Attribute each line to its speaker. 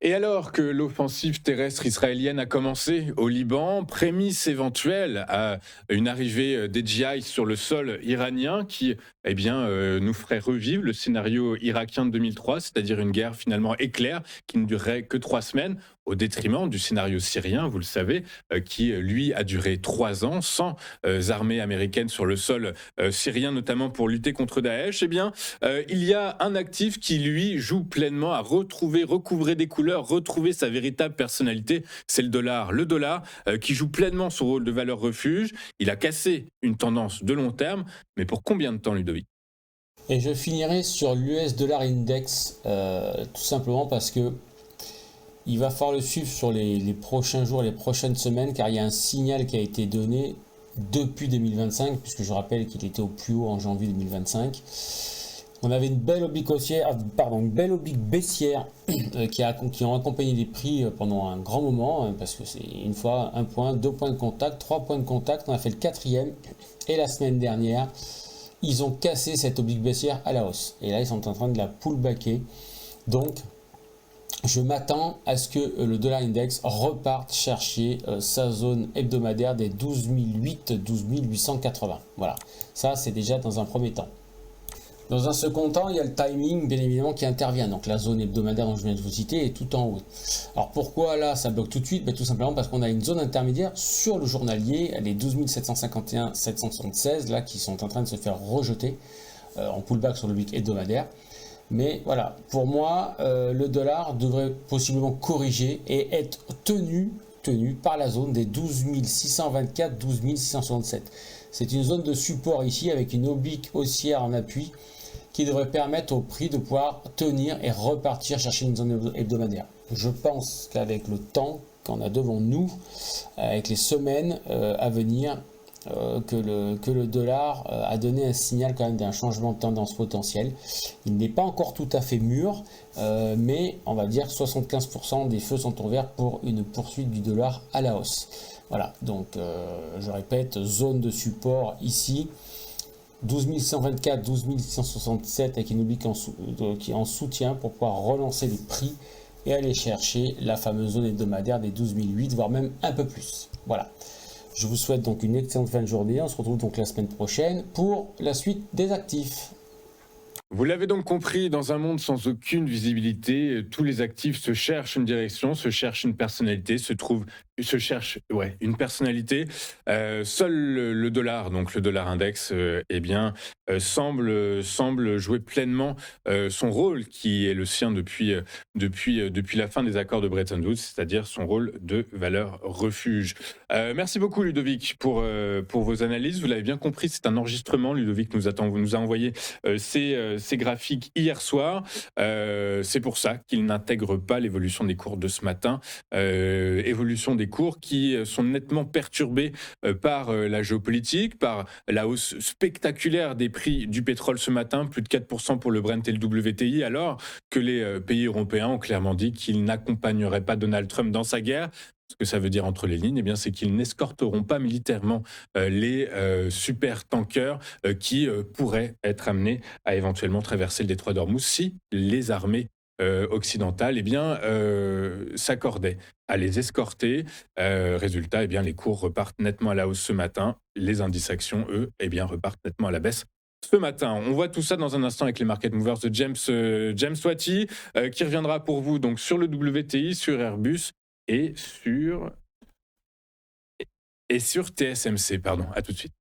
Speaker 1: Et alors que l'offensive terrestre israélienne a commencé au Liban, prémisse éventuelle à une arrivée des djihadistes sur le sol iranien qui nous ferait revivre le scénario irakien de 2003, c'est-à-dire une guerre finalement éclair qui ne durerait que 3 semaines, au détriment du scénario syrien, vous le savez, qui lui a duré 3 ans sans armée américaine sur le sol syrien, notamment pour lutter contre Daesh. Il y a un actif qui, lui, joue pleinement à retrouver, recouvrer des couleurs, retrouver sa véritable personnalité, c'est le dollar. Le dollar qui joue pleinement son rôle de valeur refuge, il a cassé une tendance de long terme, mais pour combien de temps, Ludovic?
Speaker 2: Et je finirai sur l'US Dollar Index, tout simplement parce que il va falloir le suivre sur les prochains jours, les prochaines semaines, car il y a un signal qui a été donné depuis 2025, puisque je rappelle qu'il était au plus haut en janvier 2025. On avait une belle oblique haussière, une belle oblique baissière qui ont accompagné les prix pendant un grand moment, parce que c'est une fois un point, 2 points de contact, 3 points de contact, on a fait le quatrième, et la semaine dernière, ils ont cassé cette oblique baissière à la hausse. Et là, ils sont en train de la pullbacker. Donc, je m'attends à ce que le dollar index reparte chercher sa zone hebdomadaire des 12 008, 12 880. Voilà, ça c'est déjà dans un premier temps. Dans un second temps, il y a le timing, bien évidemment, qui intervient. Donc la zone hebdomadaire dont je viens de vous citer est tout en haut. Alors pourquoi là, ça bloque tout de suite? Tout simplement parce qu'on a une zone intermédiaire sur le journalier, les 12 751, 776, là, qui sont en train de se faire rejeter en pullback sur le week hebdomadaire. Mais voilà, pour moi, le dollar devrait possiblement corriger et être tenu par la zone des 12 624, 12 667. C'est une zone de support ici avec une oblique haussière en appui qui devrait permettre au prix de pouvoir tenir et repartir chercher une zone hebdomadaire. Je pense qu'avec le temps qu'on a devant nous, avec les semaines à venir, que le dollar a donné un signal quand même d'un changement de tendance potentiel. Il n'est pas encore tout à fait mûr, mais on va dire 75% des feux sont ouverts pour une poursuite du dollar à la hausse. Voilà, donc je répète, zone de support ici, 12 124, 12 667 avec une oblique qui est en soutien pour pouvoir relancer les prix et aller chercher la fameuse zone hebdomadaire des 12 008, voire même un peu plus. Voilà. Je vous souhaite donc une excellente fin de journée. On se retrouve donc la semaine prochaine pour la suite des actifs.
Speaker 1: Vous l'avez donc compris, dans un monde sans aucune visibilité, tous les actifs se cherchent une direction, se cherchent une personnalité, se cherchent une personnalité. Seul le dollar, donc le dollar index, semble jouer pleinement son rôle qui est le sien depuis la fin des accords de Bretton Woods, c'est-à-dire son rôle de valeur refuge. Merci beaucoup Ludovic pour vos analyses. Vous l'avez bien compris, c'est un enregistrement. Ludovic nous a envoyé ces graphiques hier soir. C'est pour ça qu'il n'intègre pas l'évolution des cours de ce matin. Évolution des cours qui sont nettement perturbés par la géopolitique, par la hausse spectaculaire des prix du pétrole ce matin, plus de 4% pour le Brent et le WTI, alors que les pays européens ont clairement dit qu'ils n'accompagneraient pas Donald Trump dans sa guerre. Ce que ça veut dire entre les lignes, c'est qu'ils n'escorteront pas militairement les super tankers qui pourraient être amenés à éventuellement traverser le détroit d'Ormuz si les armées occidentales s'accordaient à les escorter. Résultat, les cours repartent nettement à la hausse ce matin. Les indices actions, eux, repartent nettement à la baisse ce matin. On voit tout ça dans un instant avec les market movers de James Watty, qui reviendra pour vous donc sur le WTI, sur Airbus et sur TSMC. Pardon, à tout de suite.